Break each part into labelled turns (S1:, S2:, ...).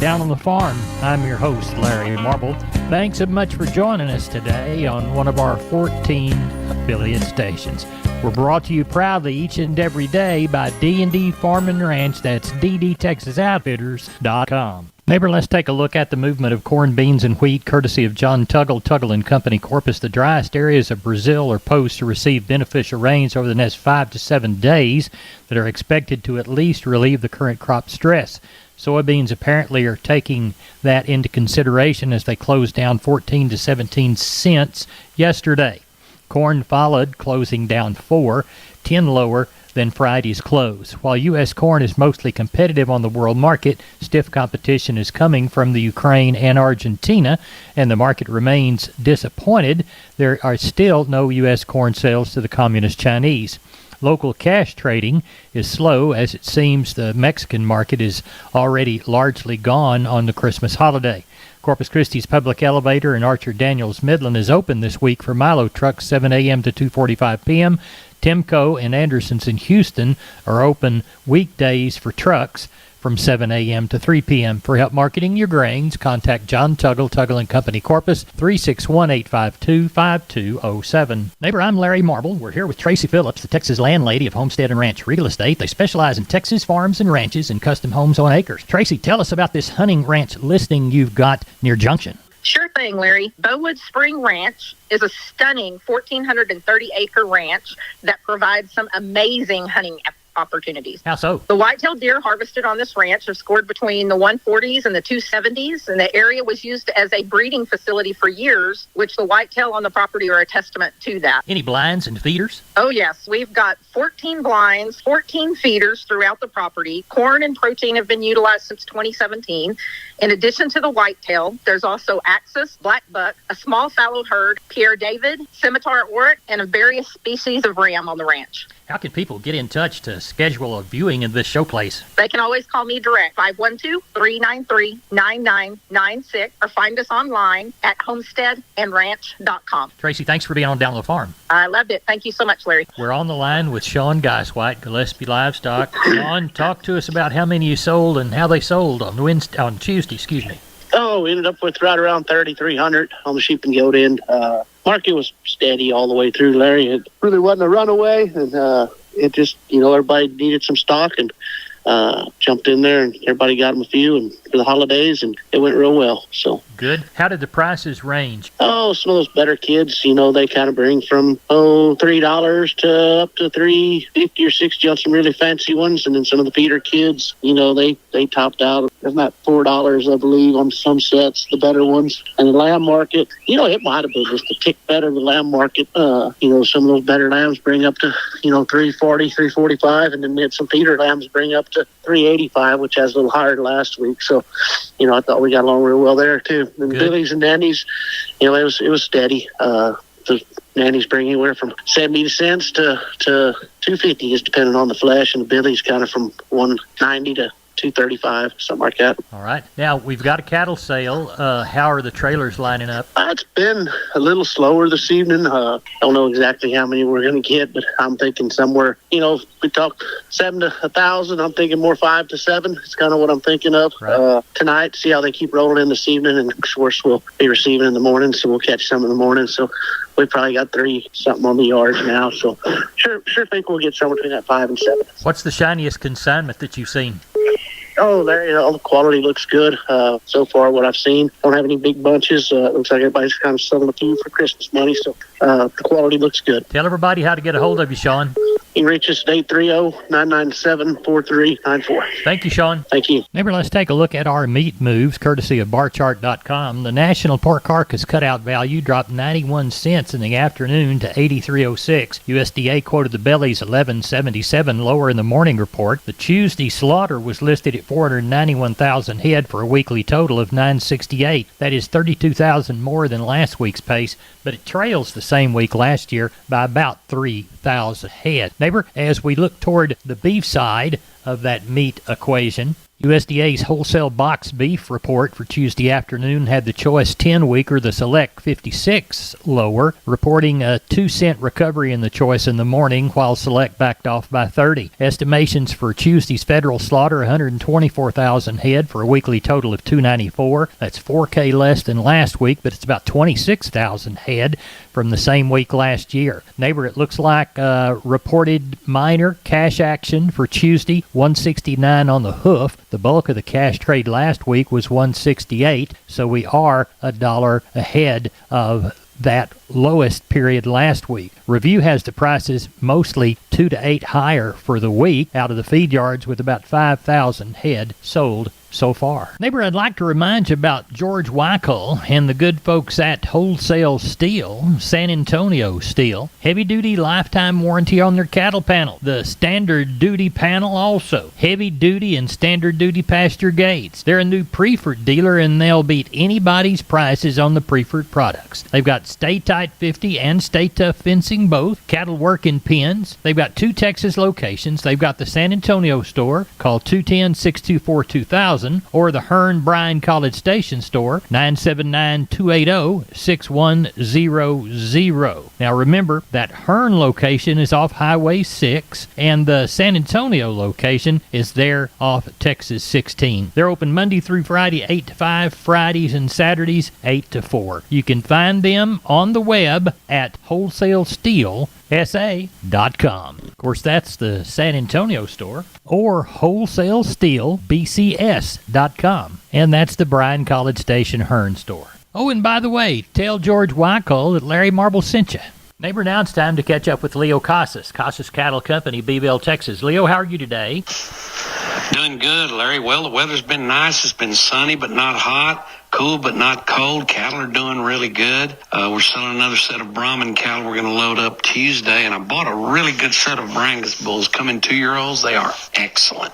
S1: Down on the Farm. I'm your host, Larry Marble. Thanks so much for joining us today on one of our 14 affiliate stations. We're brought to you proudly each and every day by D&D Farm and Ranch. That's ddtexasoutfitters.com. Neighbor, let's take a look at the movement of corn, beans, and wheat, courtesy of John Tuggle and Company, Corpus. The driest areas of Brazil are poised to receive beneficial rains over the next 5 to 7 days that are expected to at least relieve the current crop stress. Soybeans apparently are taking that into consideration as they closed down 14 to 17 cents yesterday. Corn followed, closing down 10 lower than Friday's close. While U.S. corn is mostly competitive on the world market, stiff competition is coming from the Ukraine and Argentina, and the market remains disappointed. There are still no U.S. corn sales to the Communist Chinese. Local cash trading is slow, as it seems the Mexican market is already largely gone on the Christmas holiday. Corpus Christi's public elevator in Archer Daniels Midland is open this week for Milo trucks 7 a.m. to 2:45 p.m. Timco and Anderson's in Houston are open weekdays for trucks from 7 a.m. to 3 p.m. For help marketing your grains, contact John Tuggle and Company, Corpus, 361-852-5207. Neighbor, I'm Larry Marble. We're here with Tracy Phillips, the Texas landlady of Homestead and Ranch Real Estate. They specialize in Texas farms and ranches and custom homes on acres. Tracy, tell us about this hunting ranch listing you've got near Junction.
S2: Sure thing, Larry. Bowood Spring Ranch is a stunning 1,430-acre ranch that provides some amazing hunting opportunities.
S1: How so?
S2: The whitetail deer harvested on this ranch have scored between the 140s and the 270s, and the area was used as a breeding facility for years, which the whitetail on the property are a testament to that.
S1: Any blinds and feeders?
S2: Oh, yes. We've got 14 blinds, 14 feeders throughout the property. Corn and protein have been utilized since 2017. In addition to the whitetail, there's also axis, black buck, a small fallow herd, Pierre David, scimitar oryx, and various species of ram on the ranch.
S1: How can people get in touch to schedule a viewing of this showplace?
S2: They can always call me direct, 512-393-9996, or find us online at homesteadandranch.com.
S1: Tracy, thanks for being on Down the Farm.
S2: I loved it. Thank you so much, Larry.
S1: We're on the line with Sean Geiswhite, Gillespie Livestock. Sean, talk to us about how many you sold and how they sold on Tuesday.
S3: Oh, we ended up with right around 3,300 on the sheep and goat end. Market was steady all the way through, Larry. It really wasn't a runaway, and it just, everybody needed some stock, and jumped in there, and everybody got them a few and for the holidays, and it went real well. So
S1: good. How did the prices range?
S3: Oh, some of those better kids, they kind of bring from $3 to up to $3.50 or $6 on some really fancy ones, and then some of the feeder kids, they topped out. Isn't that $4, I believe, on some sets, the better ones. And the lamb market, it might have been just a tick better. The lamb market, some of those better lambs bring up to $3.40, $3.45, and then we had some feeder lambs bring up to $3.85, which has a little higher last week. So, I thought we got along real well there too. And Billies and Nannies, it was steady. The Nannies bring anywhere from 70 cents to $2.50, just depending on the flesh, and the Billies kind of from $1.90 to $2.35, something like that.
S1: All right. Now, we've got a cattle sale. How are the trailers lining up?
S3: It's been a little slower this evening. Don't know exactly how many we're going to get, but I'm thinking somewhere, we talked 7 to 1,000. I'm thinking more 5 to 7. It's kind of what I'm thinking of.
S1: Right.
S3: Tonight, see how they keep rolling in this evening, and of course we'll be receiving in the morning, so we'll catch some in the morning. So we probably got 3 something on the yards now. So sure think we'll get somewhere between that 5 and 7.
S1: What's the shiniest consignment that you've seen?
S3: Oh, there, all the quality looks good so far, what I've seen. Don't have any big bunches. Looks like everybody's kind of selling a few for Christmas money, so the quality looks good.
S1: Tell everybody how to get a hold of you, Sean.
S3: You can reach us at 830-997-4394.
S1: Thank you, Sean.
S3: Thank you.
S1: Neighbor, let's take a look at our meat moves, courtesy of barchart.com. The national pork carcass cutout value dropped 91 cents in the afternoon to 83.06. USDA quoted the bellies 11.77 lower in the morning report. The Tuesday slaughter was listed at 491,000 head for a weekly total of 968. That is 32,000 more than last week's pace, but it trails the same week last year by about 3,000 head. Neighbor, as we look toward the beef side of that meat equation, USDA's wholesale box beef report for Tuesday afternoon had the choice 10 weaker, the select 56 lower, reporting a 2-cent recovery in the choice in the morning, while select backed off by 30. Estimations for Tuesday's federal slaughter: 124,000 head for a weekly total of 294. That's 4K less than last week, but it's about 26,000 head from the same week last year. Neighbor, it looks like reported minor cash action for Tuesday, 169 on the hoof. The bulk of the cash trade last week was 168, so we are $1 ahead of that lowest period last week. Review has the prices mostly 2 to 8 higher for the week out of the feed yards, with about 5,000 head sold so far. Neighbor, I'd like to remind you about George Weichel and the good folks at Wholesale Steel, San Antonio Steel. Heavy-duty lifetime warranty on their cattle panel. The standard duty panel also. Heavy-duty and standard-duty pasture gates. They're a new Preferred dealer, and they'll beat anybody's prices on the Preferred products. They've got Stay Tight 50 and Stay Tough fencing both. Cattle work in pens. They've got 2 Texas locations. They've got the San Antonio store. Call 210-624-2000. Or the Hearn Bryan College Station store, 979-280-6100. Now remember, that Hearn location is off Highway 6, and the San Antonio location is there off Texas 16. They're open Monday through Friday, 8 to 5, Fridays and Saturdays, 8 to 4. You can find them on the web at wholesalesteel.com. SA.com. Of course, that's the San Antonio store, or WholesaleSteelBCS.com. And that's the Bryan College Station Hearn store. Oh, and by the way, tell George Weichel that Larry Marble sent you. Neighbor, now it's time to catch up with Leo Casas, Casas Cattle Company, Beeville, Texas. Leo, how are you today?
S4: Doing good, Larry. Well, the weather's been nice. It's been sunny but not hot. Cool but not cold. Cattle are doing really good. We're selling another set of Brahman cattle we're going to load up Tuesday, and I bought a really good set of Brangus bulls, coming 2-year-olds. They are excellent.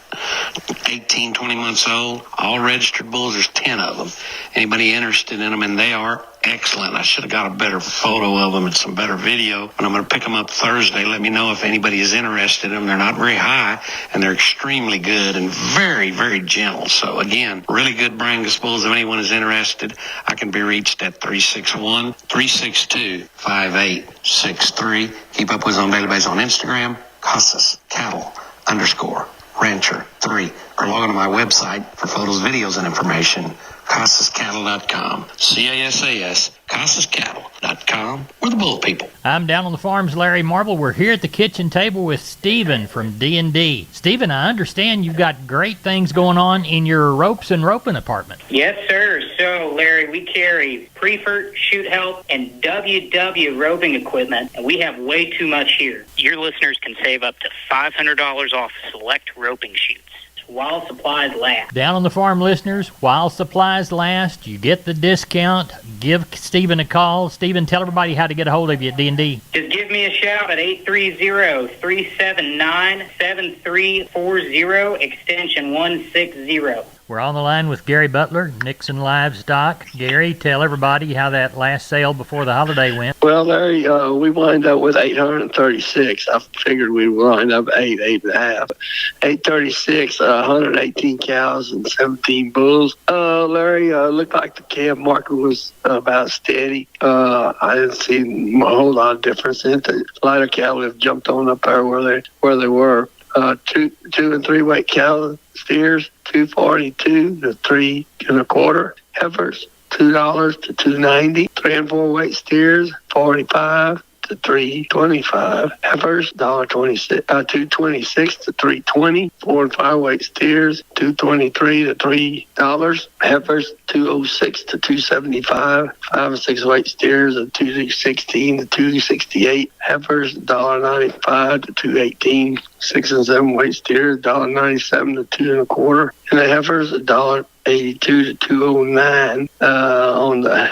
S4: 18, 20 months old, all registered bulls. There's 10 of them. Anybody interested in them, and they are excellent. I should have got a better photo of them and some better video, but I'm going to pick them up Thursday. Let me know if anybody is interested in them. They're not very high, and they're extremely good and very, very gentle. So again, really good Brangus bulls. If anyone is interested, I can be reached at 361-362-5863. Keep up with us on daily basis on Instagram, Casas Cattle _Rancher 3, or log on to my website for photos, videos, and information, CasasCattle.com. CASAS, CasasCattle.com. We're the bull people.
S1: I'm down on the farms, Larry Marble. We're here at the kitchen table with Stephen from D&D. Stephen, I understand you've got great things going on in your ropes and roping department.
S5: Yes, sir. So, Larry, we carry Preferred, Shoot Help, and WW roping equipment, and we have way too much here. Your listeners can save up to $500 off select roping shoots while supplies last.
S1: Down on the farm, listeners, while supplies last, you get the discount. Give Stephen a call. Stephen, tell everybody how to get a hold of you at D&D.
S5: Just give me a shout at 830-379-7340, extension 160.
S1: We're on the line with Gary Butler, Nixon Livestock. Gary, tell everybody how that last sale before the holiday went.
S6: Well, Larry, we wind up with 836. I figured we'd wind up 8.5. 836, 118 cows and 17 bulls. Larry, looked like the calf market was about steady. I didn't see a whole lot of difference in it. The lighter cattle have jumped on up there where they were. 2 and 3 weight cattle steers, $242 to $3.25. Heifers, $2 to $2.90. 3 and 4 weight steers, $45 to $3.25. Heifers, $2.26 to $3.20. 4 and 5 weight steers, $2.23 to $3. Heifers, $2.06 to $2.75. 5 and 6 weight steers, $2.16 to $2.68. Heifers, $1.95 to $2.18. 6 and 7 weight steers, $1.97 to $2.25. And the heifers, $1.82 to $2.09 on the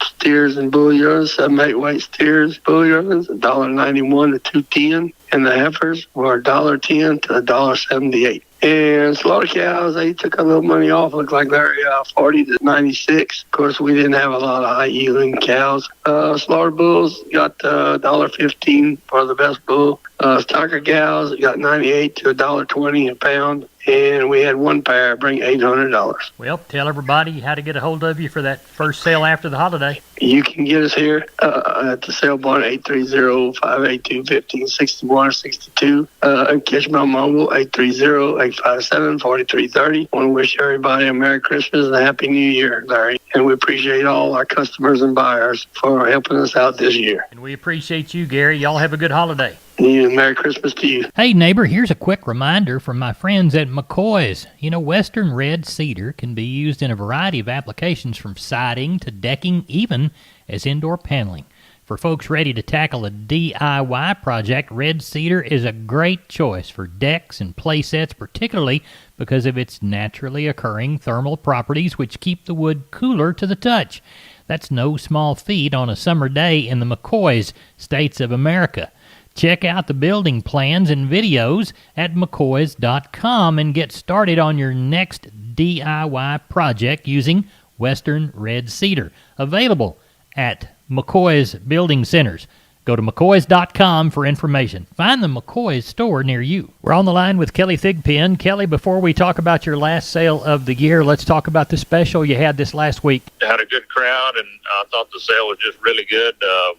S6: steers and bull yearlings. 7 8 weight steers, bull yearlings, $1.91 to $2.10, and the heifers were $1.10 to $1.78. And slaughter cows, they took a little money off. Looked like they're 40 to 96. Of course, we didn't have a lot of high yielding cows. Slaughter bulls got $1.15 for the best bull. Stocker cows got 98 to $1.20 a pound. and we had one pair bring $800.
S1: Well, tell everybody how to get a hold of you for that first sale after the holiday.
S6: You can get us here at the sale barn, 830-582-1561 or 62. And catch me on mobile, 830-857-4330. I want to wish everybody a Merry Christmas and a Happy New Year, Larry. And we appreciate all our customers and buyers for helping us out this year.
S1: And we appreciate you, Gary. Y'all have a good holiday.
S6: And Merry Christmas to you.
S1: Hey, neighbor, here's a quick reminder from my friends at McCoy's. You know, Western Red Cedar can be used in a variety of applications from siding to decking, even as indoor paneling. For folks ready to tackle a DIY project, Red Cedar is a great choice for decks and play sets, particularly because of its naturally occurring thermal properties which keep the wood cooler to the touch. That's no small feat on a summer day in the McCoy's States of America. Check out the building plans and videos at McCoys.com and get started on your next DIY project using Western Red Cedar. Available at McCoy's Building Centers. Go to McCoys.com for information. Find the McCoy's store near you. We're on the line with Kelly Thigpen. Kelly, before we talk about your last sale of the year, let's talk about the special you had this last week.
S7: Had a good crowd, and I thought the sale was just really good.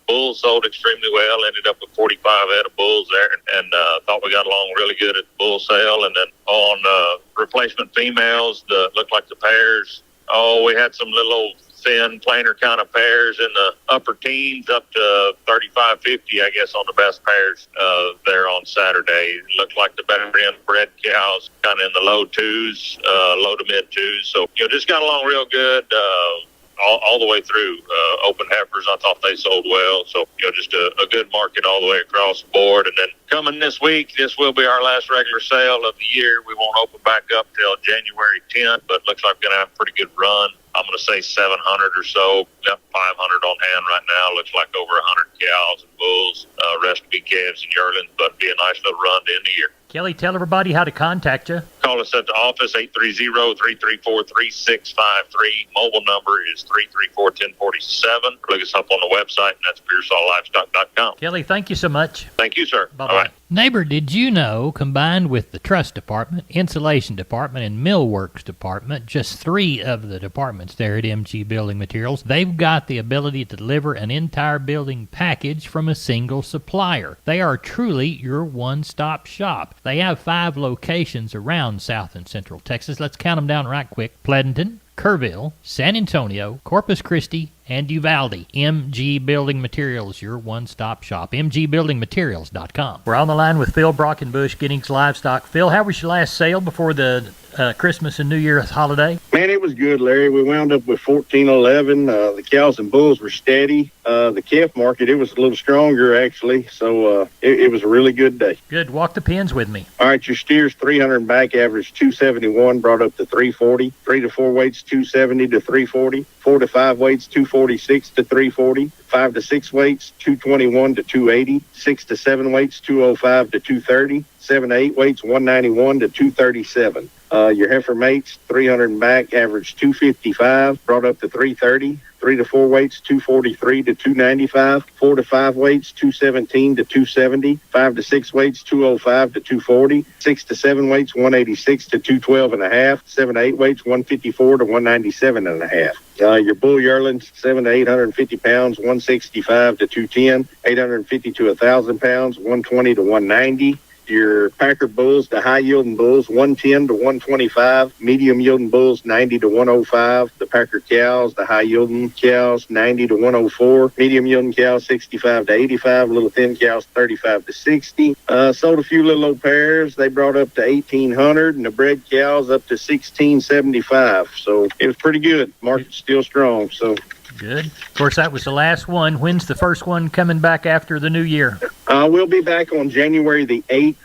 S7: Bulls sold extremely well. Ended up with 45 head of bulls there, and thought we got along really good at the bull sale. And then on replacement females, looked like the pairs. Oh, we had some little old thin planer kind of pairs in the upper teens up to 35, 50, I guess, on the best pairs there on Saturday. It looked like the better end bred cows kind of in the low twos, low to mid twos. So, just got along real good. All the way through. Open heifers, I thought they sold well. So, just a good market all the way across the board. And then coming this week, this will be our last regular sale of the year. We won't open back up till January 10th, but looks like we're going to have a pretty good run. I'm going to say 700 or so. Got 500 on hand right now. Looks like over 100 cows and bulls. Rest will be calves and yearlings, but be a nice little run to end the year.
S1: Kelly, tell everybody how to contact you.
S7: Call us at the office, 830-334-3653. Mobile number is 334-1047. Look us up on the website, and that's PearsallLivestock.com.
S1: Kelly, thank you so much.
S7: Thank you, sir.
S1: Bye-bye.
S7: Bye-bye.
S1: Neighbor, did you know, combined with the truss department, insulation department, and millworks department, just 3 of the departments there at MG Building Materials, they've got the ability to deliver an entire building package from a single supplier. They are truly your one-stop shop. They have 5 locations around South and Central Texas. Let's count them down right quick. Pleasanton, Kerrville, San Antonio, Corpus Christi, and Uvalde. MG Building Materials, your one-stop shop. MGBuildingMaterials.com. We're on the line with Phil Brockenbush, Giddings Livestock. Phil, how was your last sale before the Christmas and New Year's holiday?
S8: Man, it was good, Larry. We wound up with 1411. The cows and bulls were steady. The calf market, it was a little stronger, actually. So it was a really good day.
S1: Good. Walk the pins with me.
S8: All right, your steers, 300 and back, average 271, brought up to 340. 3 to 4 weights, 270 to 340. 4 to 5 weights, 246 to 340. 5 to 6 weights, 221 to 280. 6 to 7 weights, 205 to 230. 7 to 8 weights, 191 to 237. Your heifer mates, 300 and back, average 255, brought up to 330. 3 to 4 weights, 243 to 295. 4 to 5 weights, 217 to 270. 5 to 6 weights, 205 to 240. 6 to 7 weights, 186 to 212 and a half. 7 to 8 weights, 154 to 197 and a half. Your bull yearlings, 7 to 850 pounds, 165 to 210. 850 to 1,000 pounds, 120 to 190. Your Packer bulls, the high-yielding bulls, 110 to 125. Medium-yielding bulls, 90 to 105. The Packer cows, the high-yielding cows, 90 to 104. Medium-yielding cows, 65 to 85. Little thin cows, 35 to 60. Sold a few little old pairs. They brought up to 1,800, and the bred cows up to 1,675. So it was pretty good. Market's still strong. So
S1: good. Of course, that was the last one. When's the first one coming back after the new year?
S8: We'll be back on January the 8th,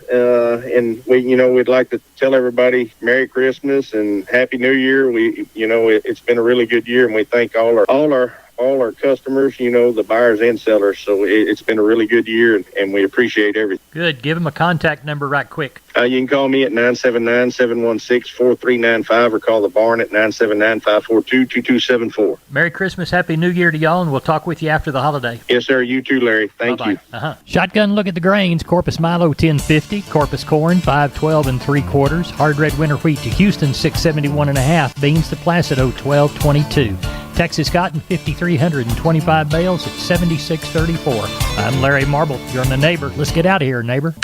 S8: and we'd like to tell everybody Merry Christmas and Happy New Year. It's been a really good year, and we thank all our all our customers, the buyers and sellers. So it's been a really good year, and we appreciate everything.
S1: Good. Give them a contact number right quick.
S8: You can call me at 979-716-4395 or call the barn at 979-542-2274.
S1: Merry Christmas, Happy New Year to y'all, and we'll talk with you after the holiday.
S8: Yes, sir. You too, Larry. Thank you.
S1: Shotgun look at the grains. Corpus Milo 1050, Corpus corn 512 3/4, hard red winter wheat to Houston 671.5, beans to Placido 1222. Texas cotton 5,325 bales at 76.34. I'm Larry Marble. You're on The Neighbor. Let's get out of here, neighbor.